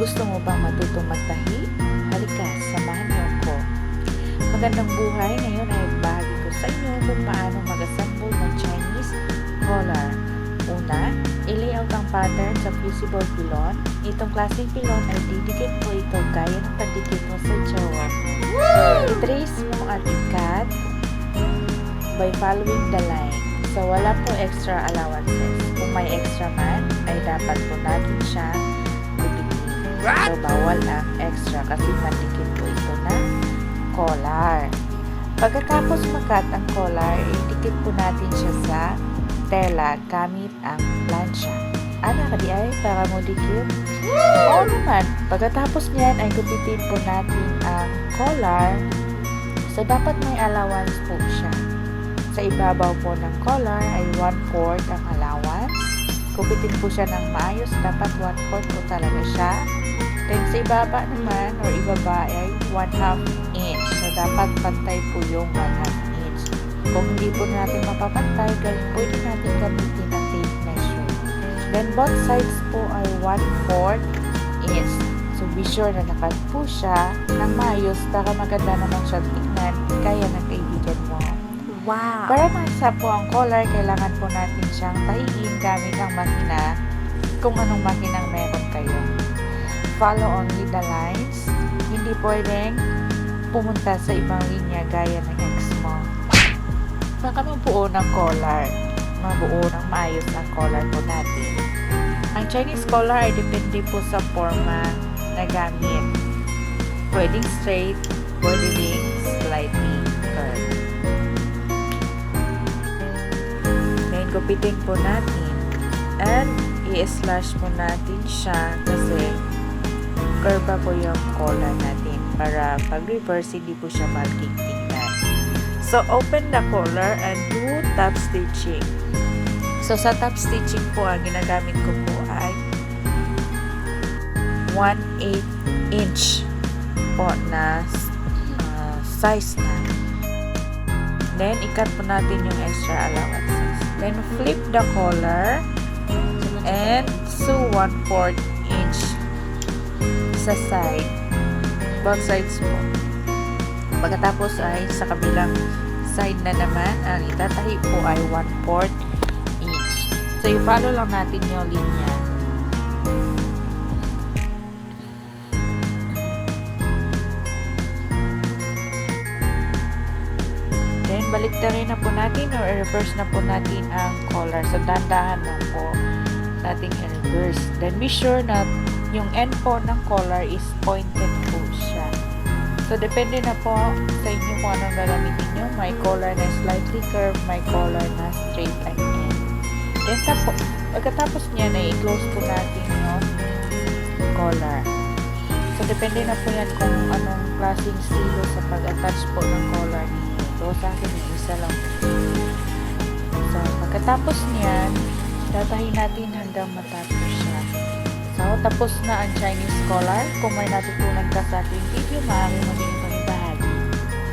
Gusto mo bang matutong magtahi? Halika, samahan niyo ako. Magandang buhay! Ngayon ay bahagi ko sa inyo kung paano mag-assemble ng Chinese collar. Una, i-layout ang pattern sa fusible pilon. Itong klaseng pilon ay didikit mo ito gaya ng pagdikit mo sa jowa. I-trace mo at i-cut by following the line. So, wala po extra allowances. Kung may extra man, ay dapat po natin siya bibitin. So, bawal ang extra kasi mandikit po ito na collar. Pagkatapos makat ang collar, idikit po natin siya sa tela gamit ang plancha. Ano ka di ay para mo dikit? Oo naman. Pagkatapos niyan ay gupitin po natin ang collar. So, dapat may allowance po siya. Sa ibabaw po ng collar ay 1/4 ang allowance. Gupitin po siya ng maayos. Dapat 1/4 po talaga siya. Then sa ibaba naman or ibaba ay 1/2 inch. So, dapat pantay po yung 1/2 inch. Kung hindi po natin mapapantay, pwede natin gamitin ang tape measure. Then both sides po ay 1/4 inch. So, be sure na nakat po siya ng maayos para maganda naman siya tingnan kaya ng kaibigan mo. Wow! Para maisa po ang collar, kailangan po natin siyang tahiin gamit ang makina kung anong makinang meron kayo. Follow only the lines. Hindi pwedeng pumunta sa ibang linya gaya ng ex mo. Baka mabuo ng collar. Mabuo ng maayos ang collar po natin. Ang Chinese collar ay depende po sa forma na gamit. Pwedeng straight, pwede ding slightly curved. Then, gupitin po natin and i-slash po natin siya kasi curve po yung collar natin para pag-reverse hindi po siya magkikitingnan. So, open the collar and do top stitching. So, sa top stitching po, ang ginagamit ko po ay 1/8 inch po na size na. Then, i-cut po natin yung extra allowances. Then, flip the collar and sew 1/4 inch sa side. Both sides po. Pagkatapos ay sa kabilang side na naman, ang itatahi po ay 1/4 inch. So, i-follow lang natin yung linya. Then, baliktarin na po natin or i-reverse na po natin ang collar. So, dandahan lang po natin i-reverse. Then, be sure na yung end po ng collar is pointed po siya. So, depende na po sa inyo kung anong gagamitin nyo. May collar na slightly curved, may collar na straight ang end. Then, pagkatapos niyan ay i-close po natin yung collar. So, depende na po yan kung anong klaseng stilo sa pag-attach po ng collar ninyo. So, sa akin yung isa lang. So, pagkatapos niyan, datahin natin hanggang matapos siya. So, tapos na ang Chinese collar. Kung may natutunan ka sa ating video, maaaring maging ibang bahagi.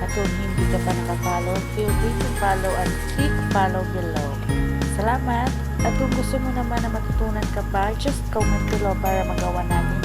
At kung hindi ka pa nakafollow, feel free to follow and click follow below. Salamat! At kung gusto mo naman na matutunan ka pa, just comment below para magawa natin